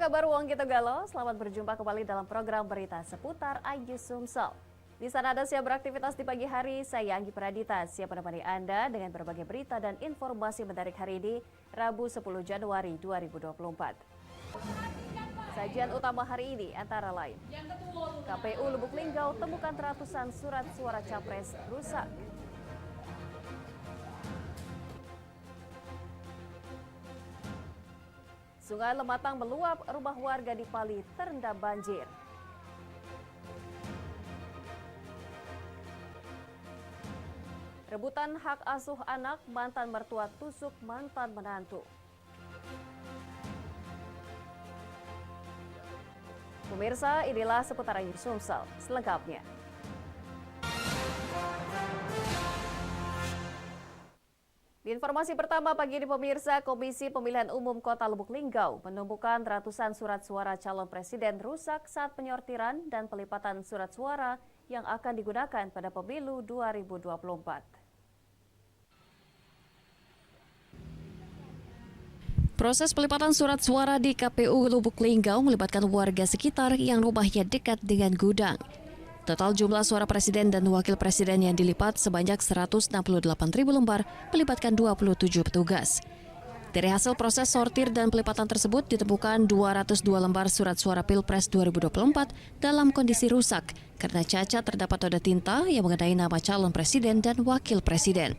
kabar Wong Gitu Galo? Selamat berjumpa kembali dalam program berita seputar Ayu Sumsel. Di sana Anda siap beraktivitas di pagi hari, saya Anggi Pradita siap menemani Anda dengan berbagai berita dan informasi menarik hari ini, Rabu 10 Januari 2024. Sajian utama hari ini antara lain, KPU Lubuk Linggau temukan ratusan surat suara capres rusak. Sungai Lematang meluap, rumah warga di Pali terendam banjir. Rebutan hak asuh anak, mantan mertua tusuk mantan menantu. Pemirsa, inilah seputar Ayu Sumsel selengkapnya. Di informasi pertama pagi ini pemirsa, Komisi Pemilihan Umum Kota Lubuk Linggau menemukan ratusan surat suara calon presiden rusak saat penyortiran dan pelipatan surat suara yang akan digunakan pada pemilu 2024. Proses pelipatan surat suara di KPU Lubuk Linggau melibatkan warga sekitar yang rumahnya dekat dengan gudang. Total jumlah suara presiden dan wakil presiden yang dilipat sebanyak 168.000 lembar melibatkan 27 petugas. Dari hasil proses sortir dan pelipatan tersebut ditemukan 202 lembar surat suara Pilpres 2024 dalam kondisi rusak karena cacat terdapat noda tinta yang mengenai nama calon presiden dan wakil presiden.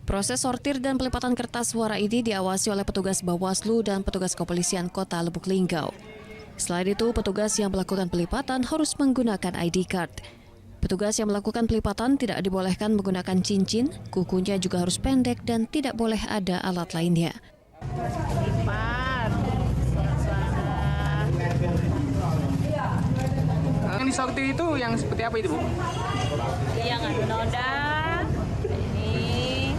Proses sortir dan pelipatan kertas suara ini diawasi oleh petugas Bawaslu dan petugas kepolisian Kota Lubuk Linggau. Selain itu, petugas yang melakukan pelipatan harus menggunakan ID card. Petugas yang melakukan pelipatan tidak dibolehkan menggunakan cincin, kukunya juga harus pendek dan tidak boleh ada alat lainnya. Yang disortir itu yang seperti apa itu, Bu? Yang ada noda, ini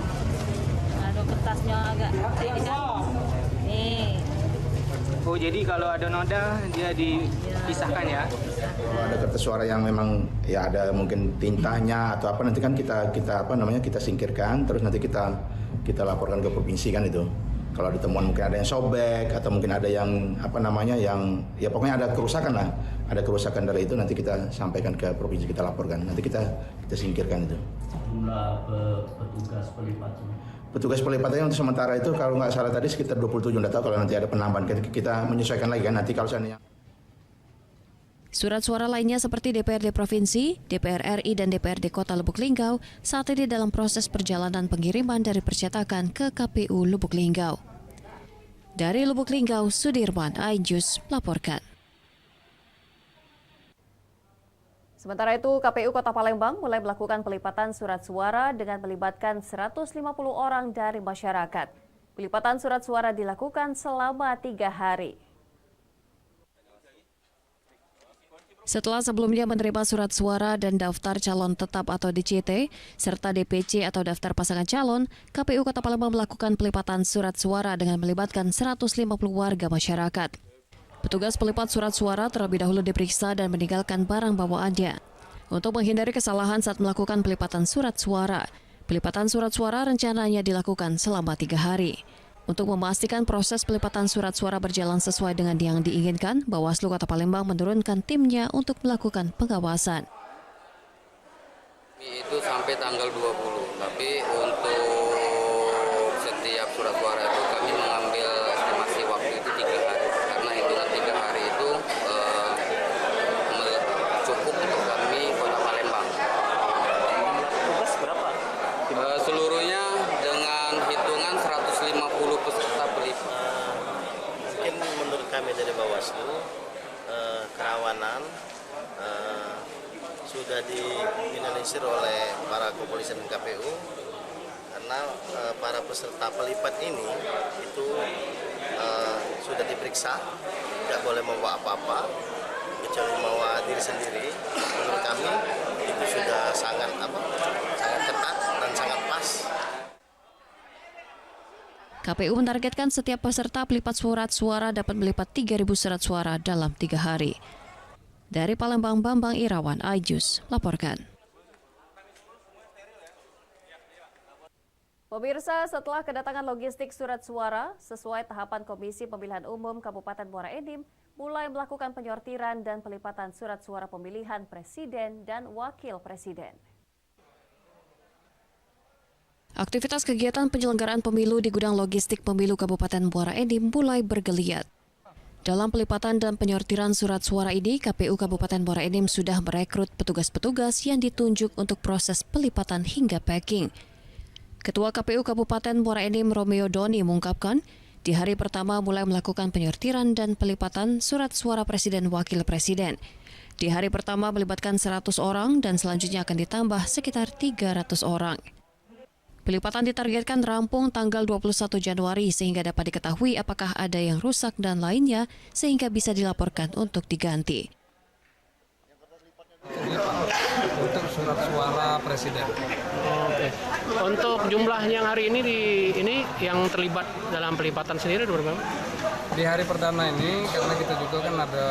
ada kertasnya agak ini kan, nih. Oh, jadi kalau ada noda dia dipisahkan ya? Kalau ada kertas suara yang memang ya ada mungkin tintanya atau apa nanti kan kita singkirkan terus nanti kita laporkan ke provinsi kan itu. Kalau ada temuan mungkin ada yang sobek atau mungkin ada yang yang ya pokoknya ada kerusakan lah. Ada kerusakan dari itu nanti kita sampaikan ke provinsi, kita laporkan. Nanti kita singkirkan itu. Jumlah petugas pelipatnya. Petugas pelipatannya untuk sementara itu kalau nggak salah tadi sekitar 27, nggak tahu kalau nanti ada penambahan kita menyesuaikan lagi kan nanti kalau seandainya. Surat suara lainnya seperti DPRD Provinsi, DPR RI, dan DPRD Kota Lubuk Linggau saat ini dalam proses perjalanan pengiriman dari percetakan ke KPU Lubuk Linggau. Dari Lubuk Linggau, Sudirman Ainjus melaporkan. Sementara itu, KPU Kota Palembang mulai melakukan pelipatan surat suara dengan melibatkan 150 orang dari masyarakat. Pelipatan surat suara dilakukan selama 3 hari. Setelah sebelumnya menerima surat suara dan daftar calon tetap atau DCT, serta DPC atau daftar pasangan calon, KPU Kota Palembang melakukan pelipatan surat suara dengan melibatkan 150 warga masyarakat. Petugas pelipat surat suara terlebih dahulu diperiksa dan meninggalkan barang bawaannya. Untuk menghindari kesalahan saat melakukan pelipatan surat suara, pelipatan surat suara rencananya dilakukan selama 3 hari. Untuk memastikan proses pelipatan surat suara berjalan sesuai dengan yang diinginkan, Bawaslu Kota Palembang menurunkan timnya untuk melakukan pengawasan. Itu sampai tanggal 20, tapi untuk setiap surat suara itu kami mengambil estimasi waktu itu 3 hari. Karena hitungan 3 hari itu cukup untuk kami Kota Palembang. Tugas berapa? Seluruhnya dengan hitungan 150 peserta pelipat. Mungkin menurut kami dari Bawaslu, kerawanan sudah diminimalisir oleh para kepolisian dan KPU karena para peserta pelipat ini itu sudah diperiksa, tidak boleh membawa apa-apa kecuali membawa diri sendiri. Menurut kami itu sudah sangat ketat dan sangat pas. KPU menargetkan setiap peserta pelipat surat suara dapat melipat 3.000 surat suara dalam 3 hari. Dari Palembang, Bambang Irawan, Aijus, laporkan. Pemirsa, setelah kedatangan logistik surat suara sesuai tahapan Komisi Pemilihan Umum Kabupaten Muara Enim mulai melakukan penyortiran dan pelipatan surat suara pemilihan presiden dan wakil presiden. Aktivitas kegiatan penyelenggaraan pemilu di gudang logistik pemilu Kabupaten Muara Enim mulai bergeliat. Dalam pelipatan dan penyortiran surat suara ini, KPU Kabupaten Muara Enim sudah merekrut petugas-petugas yang ditunjuk untuk proses pelipatan hingga packing. Ketua KPU Kabupaten Muara Enim Romeo Doni mengungkapkan, di hari pertama mulai melakukan penyortiran dan pelipatan surat suara presiden wakil presiden. Di hari pertama melibatkan 100 orang dan selanjutnya akan ditambah sekitar 300 orang. Pelipatan ditargetkan rampung tanggal 21 Januari sehingga dapat diketahui apakah ada yang rusak dan lainnya sehingga bisa dilaporkan untuk diganti. Untuk surat suara presiden. Oke. Untuk jumlah yang hari ini yang terlibat dalam pelipatan sendiri berapa? Di hari pertama ini karena kita juga kan ada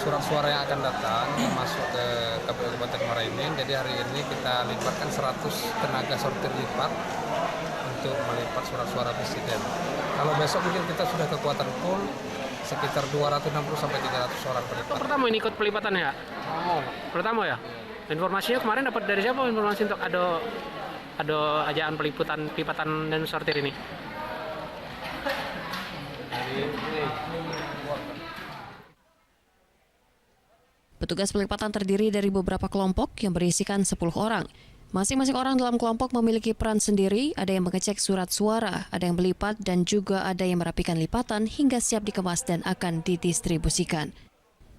surat suara yang akan datang masuk ke KPU Kabupaten Muara Enim. Jadi hari ini kita libatkan 100 tenaga sortir lipat untuk melipat surat suara presiden. Kalau besok mungkin kita sudah kekuatan full sekitar 260 sampai 300 orang pelipat. Pertama ini ikut pelipatan ya? Pertama ya? Informasinya kemarin dapat dari siapa informasi untuk ada ajaan pelipatan dan sortir ini? Petugas pelipatan terdiri dari beberapa kelompok yang berisikan 10 orang. Masing-masing orang dalam kelompok memiliki peran sendiri, ada yang mengecek surat suara, ada yang melipat, dan juga ada yang merapikan lipatan hingga siap dikemas dan akan didistribusikan.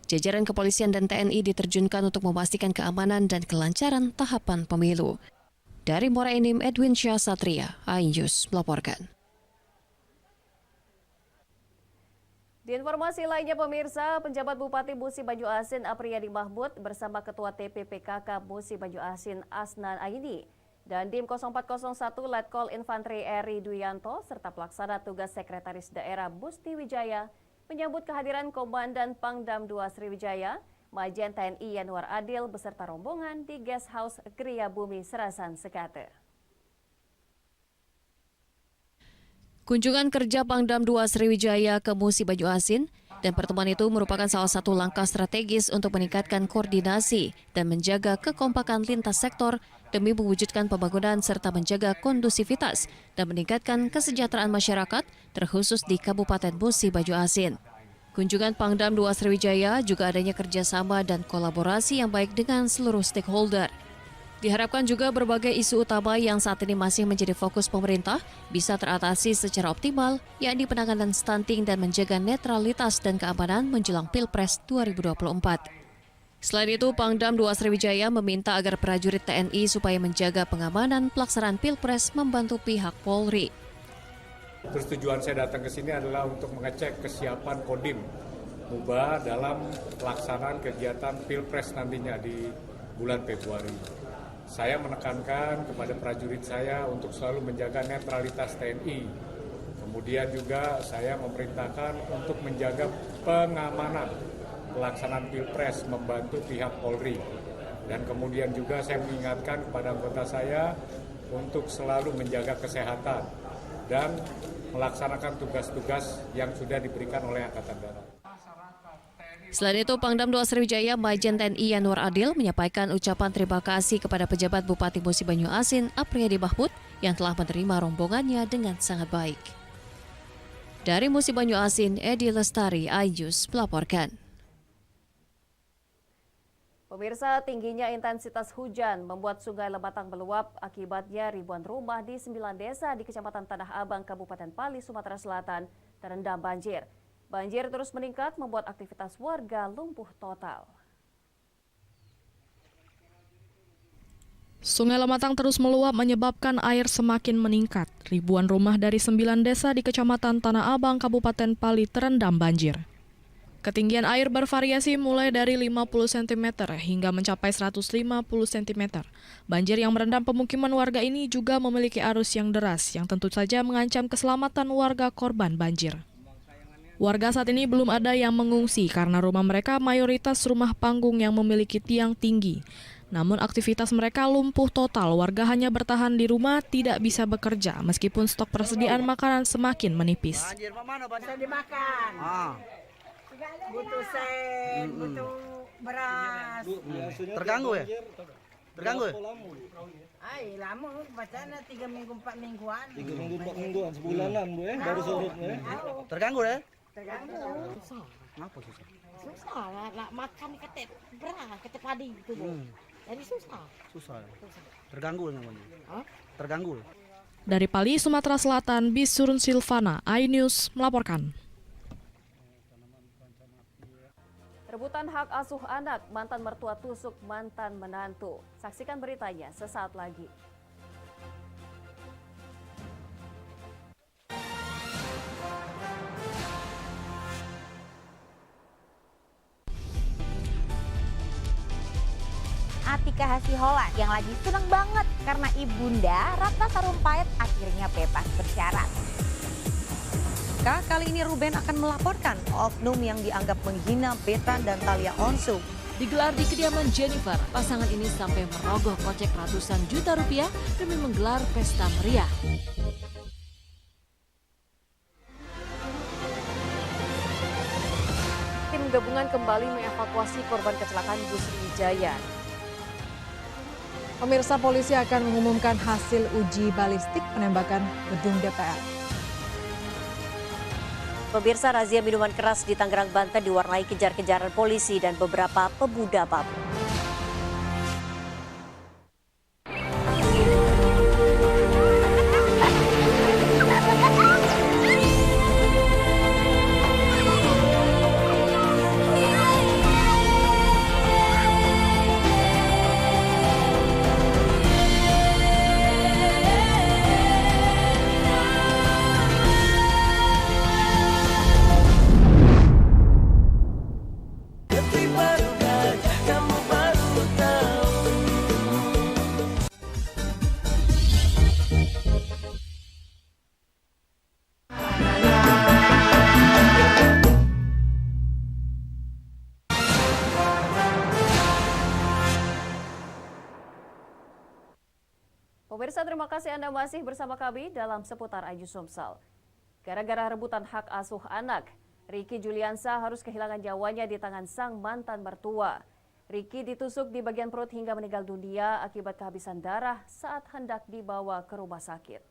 Jajaran kepolisian dan TNI diterjunkan untuk memastikan keamanan dan kelancaran tahapan pemilu. Dari Muara Enim, Edwin Syah Satria, iNews melaporkan. Di informasi lainnya pemirsa, penjabat Bupati Musi Banyu Asin Apriyadi Mahmud bersama Ketua TPPKK Musi Banyu Asin Asnan Aini dan Dim 0401 Letkol Infanteri Eri Duyanto serta pelaksana tugas Sekretaris Daerah Musti Wijaya menyambut kehadiran Komandan Pangdam 2 Sriwijaya, Majen TNI Yanuar Adil beserta rombongan di Guest House Kriya Bumi Serasan Sekate. Kunjungan kerja Pangdam 2 Sriwijaya ke Musi Banyu Asin dan pertemuan itu merupakan salah satu langkah strategis untuk meningkatkan koordinasi dan menjaga kekompakan lintas sektor demi mewujudkan pembangunan serta menjaga kondusivitas dan meningkatkan kesejahteraan masyarakat terkhusus di Kabupaten Musi Banyu Asin. Kunjungan Pangdam 2 Sriwijaya juga adanya kerjasama dan kolaborasi yang baik dengan seluruh stakeholder. Diharapkan juga berbagai isu utama yang saat ini masih menjadi fokus pemerintah bisa teratasi secara optimal, yakni penanganan stunting dan menjaga netralitas dan keamanan menjelang Pilpres 2024. Selain itu, Pangdam 2 Sriwijaya meminta agar prajurit TNI supaya menjaga pengamanan pelaksanaan Pilpres membantu pihak Polri. Terus tujuan saya datang ke sini adalah untuk mengecek kesiapan Kodim MUBA dalam pelaksanaan kegiatan Pilpres nantinya di bulan Februari. Saya menekankan kepada prajurit saya untuk selalu menjaga netralitas TNI. Kemudian juga saya memerintahkan untuk menjaga pengamanan pelaksanaan Pilpres membantu pihak Polri. Dan kemudian juga saya mengingatkan kepada anggota saya untuk selalu menjaga kesehatan dan melaksanakan tugas-tugas yang sudah diberikan oleh Angkatan Darat. Selain itu, Pangdam 2 Sriwijaya Majen TNI Yanuar Adil menyampaikan ucapan terima kasih kepada pejabat Bupati Musi Banyu Asin Apriyadi Mahmud yang telah menerima rombongannya dengan sangat baik. Dari Musi Banyu Asin, Edi Lestari, iNews melaporkan. Pemirsa, tingginya intensitas hujan membuat Sungai Lematang meluap, akibatnya ribuan rumah di 9 desa di Kecamatan Tanah Abang, Kabupaten Pali, Sumatera Selatan terendam banjir. Banjir terus meningkat membuat aktivitas warga lumpuh total. Sungai Lematang terus meluap menyebabkan air semakin meningkat. Ribuan rumah dari 9 desa di Kecamatan Tanah Abang, Kabupaten Pali terendam banjir. Ketinggian air bervariasi mulai dari 50 cm hingga mencapai 150 cm. Banjir yang merendam pemukiman warga ini juga memiliki arus yang deras yang tentu saja mengancam keselamatan warga korban banjir. Warga saat ini belum ada yang mengungsi karena rumah mereka mayoritas rumah panggung yang memiliki tiang tinggi. Namun aktivitas mereka lumpuh total, warga hanya bertahan di rumah, tidak bisa bekerja meskipun stok persediaan makanan semakin menipis. Bisa dimakan. Butuh sen, butuh beras. Terganggu ya? Terganggu ya? Ay, lama, bacanya 3 minggu 4 mingguan. 3 minggu 4 mingguan, sebulanan Bu ya, baru surut ya. Terganggu ya? Terganggu. Susah. Kenapa susah? Susah lah, makan ketep beras, ketep padi gitu. Jadi susah. Susah. Terganggu namanya. Terganggu. Dari Pali, Sumatera Selatan, Bisurun Silvana, iNews melaporkan. Rebutan hak asuh anak, mantan mertua tusuk mantan menantu. Saksikan beritanya sesaat lagi. Atika Hasiholan yang lagi seneng banget karena ibunda Ratna Sarumpait akhirnya bebas bersyarat. Kali ini Ruben akan melaporkan oknum yang dianggap menghina Betan dan Thalia Onsu. Digelar di kediaman Jennifer, pasangan ini sampai merogoh kocek ratusan juta rupiah demi menggelar pesta meriah. Tim gabungan kembali mengevakuasi korban kecelakaan bus Wijaya. Pemirsa, polisi akan mengumumkan hasil uji balistik penembakan gedung DPR. Pemirsa, razia minuman keras di Tangerang, Banten diwarnai kejar-kejaran polisi dan beberapa pemuda mabuk. Pemirsa, terima kasih Anda masih bersama kami dalam Seputar Aju Sumsel. Gara-gara rebutan hak asuh anak, Ricky Juliansyah harus kehilangan nyawanya di tangan sang mantan mertua. Ricky ditusuk di bagian perut hingga meninggal dunia akibat kehabisan darah saat hendak dibawa ke rumah sakit.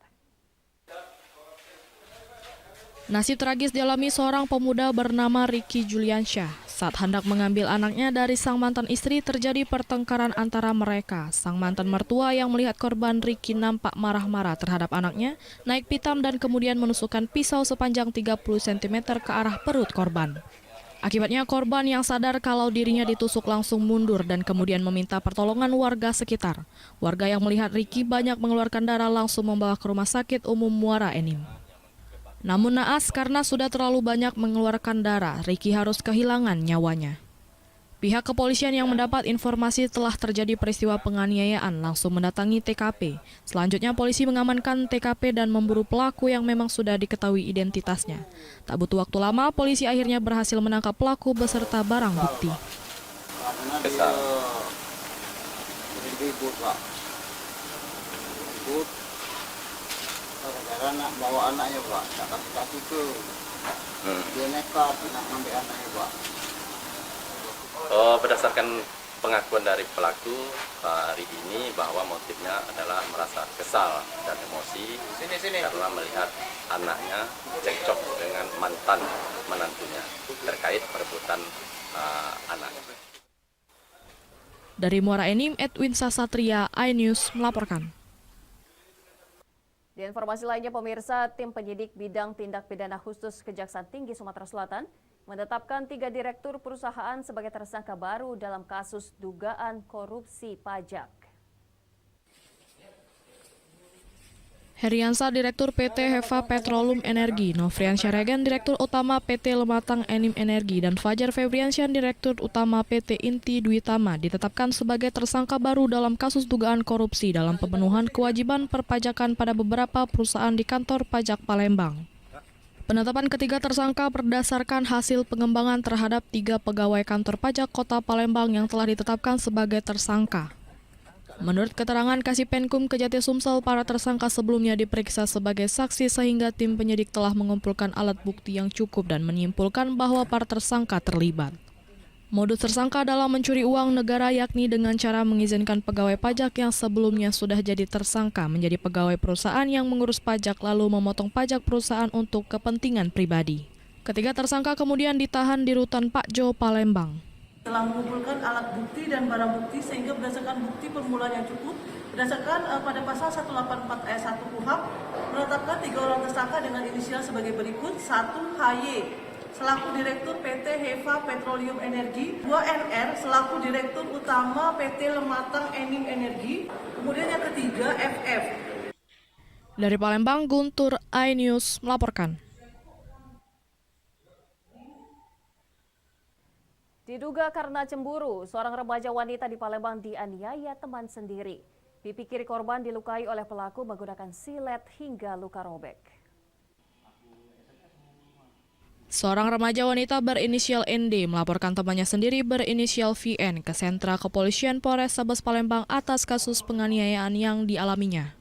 Nasib tragis dialami seorang pemuda bernama Ricky Juliansyah. Saat hendak mengambil anaknya dari sang mantan istri, terjadi pertengkaran antara mereka. Sang mantan mertua yang melihat korban Ricky nampak marah-marah terhadap anaknya, naik pitam dan kemudian menusukkan pisau sepanjang 30 cm ke arah perut korban. Akibatnya korban yang sadar kalau dirinya ditusuk langsung mundur dan kemudian meminta pertolongan warga sekitar. Warga yang melihat Ricky banyak mengeluarkan darah langsung membawa ke Rumah Sakit Umum Muara Enim. Namun naas karena sudah terlalu banyak mengeluarkan darah, Ricky harus kehilangan nyawanya. Pihak kepolisian yang mendapat informasi telah terjadi peristiwa penganiayaan langsung mendatangi TKP. Selanjutnya polisi mengamankan TKP dan memburu pelaku yang memang sudah diketahui identitasnya. Tak butuh waktu lama, polisi akhirnya berhasil menangkap pelaku beserta barang bukti. Gara-gara nak bawa anaknya Pak, tak kasih ke. Dia nekat nak ambil anaknya Pak. Berdasarkan pengakuan dari pelaku hari ini bahwa motifnya adalah merasa kesal dan emosi karena melihat anaknya cekcok dengan mantan menantunya terkait perebutan anak. Dari Muara Enim, Edwin Sasatria, iNews melaporkan. Di informasi lainnya, pemirsa, tim penyidik bidang tindak pidana khusus Kejaksaan Tinggi Sumatera Selatan menetapkan 3 direktur perusahaan sebagai tersangka baru dalam kasus dugaan korupsi pajak. Heriansa, Direktur PT Heva Petroleum Energi, Nofrian Syaregen, Direktur Utama PT Lematang Enim Energi, dan Fajar Febriansyah, Direktur Utama PT Inti Duitama, ditetapkan sebagai tersangka baru dalam kasus dugaan korupsi dalam pemenuhan kewajiban perpajakan pada beberapa perusahaan di kantor pajak Palembang. Penetapan ketiga tersangka berdasarkan hasil pengembangan terhadap 3 pegawai kantor pajak Kota Palembang yang telah ditetapkan sebagai tersangka. Menurut keterangan Kasipenkum Kejati Sumsel, para tersangka sebelumnya diperiksa sebagai saksi sehingga tim penyidik telah mengumpulkan alat bukti yang cukup dan menyimpulkan bahwa para tersangka terlibat. Modus tersangka adalah mencuri uang negara yakni dengan cara mengizinkan pegawai pajak yang sebelumnya sudah jadi tersangka menjadi pegawai perusahaan yang mengurus pajak lalu memotong pajak perusahaan untuk kepentingan pribadi. Ketiga tersangka kemudian ditahan di Rutan Pak Jo, Palembang. Telah mengumpulkan alat bukti dan barang bukti sehingga berdasarkan bukti permulaan yang cukup, berdasarkan pada pasal 184 ayat 1 KUHP, menetapkan 3 orang tersangka dengan inisial sebagai berikut. 1. HY selaku Direktur PT Heva Petroleum Energi, 2. NR selaku Direktur Utama PT Lematang Enim Energi, kemudian yang ketiga FF. Dari Palembang, Guntur, iNews melaporkan. Diduga karena cemburu, seorang remaja wanita di Palembang dianiaya teman sendiri. Pipi kiri korban dilukai oleh pelaku menggunakan silet hingga luka robek. Seorang remaja wanita berinisial ND melaporkan temannya sendiri berinisial VN ke sentra kepolisian Polres Sabes Palembang atas kasus penganiayaan yang dialaminya.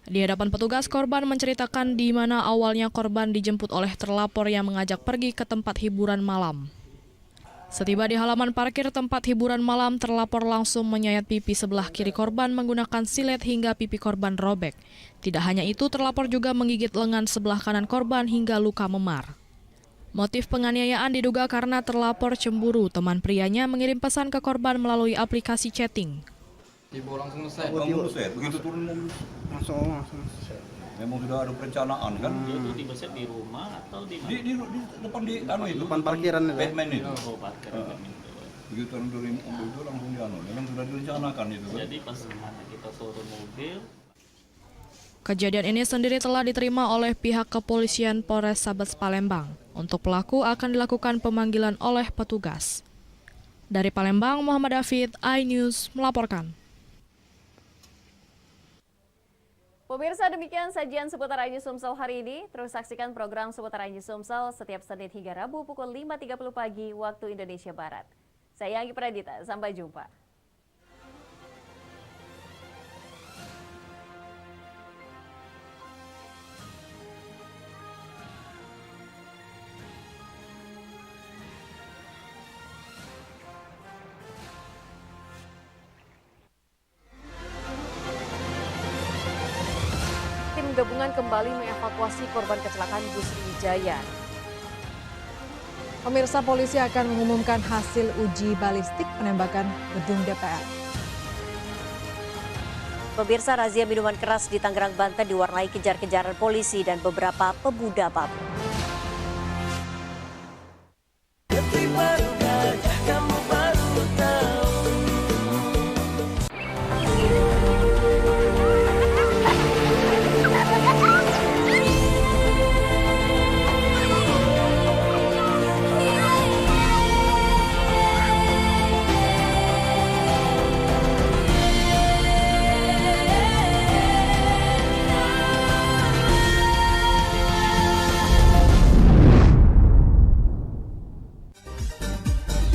Di hadapan petugas, korban menceritakan di mana awalnya korban dijemput oleh terlapor yang mengajak pergi ke tempat hiburan malam. Setiba di halaman parkir tempat hiburan malam, terlapor langsung menyayat pipi sebelah kiri korban menggunakan silet hingga pipi korban robek. Tidak hanya itu, terlapor juga menggigit lengan sebelah kanan korban hingga luka memar. Motif penganiayaan diduga karena terlapor cemburu teman prianya mengirim pesan ke korban melalui aplikasi chatting. Ibu langsung selesai. Begitu turun langsung. Memang sudah ada perencanaan kan? Itu dibeset di rumah atau di mana? Di depan depan parkiran itu. Batman itu. Oh, parkiran. Begitu turun dari mobil itu langsung memang sudah direncanakan itu. Jadi pas kita turun mobil. Kejadian ini sendiri telah diterima oleh pihak kepolisian Polres Sabes Palembang. Untuk pelaku akan dilakukan pemanggilan oleh petugas. Dari Palembang, Muhammad David, iNews melaporkan. Pemirsa, demikian sajian seputar iNews Sumsel hari ini. Terus saksikan program seputar iNews Sumsel setiap Senin hingga Rabu pukul 5.30 pagi waktu Indonesia Barat. Saya Anggi Pradita, sampai jumpa. Gabungan kembali mengevakuasi korban kecelakaan bus Wijaya. Pemirsa, polisi akan mengumumkan hasil uji balistik penembakan gedung DPR. Pemirsa, razia minuman keras di Tangerang, Banten diwarnai kejar-kejaran polisi dan beberapa pemuda mabuk.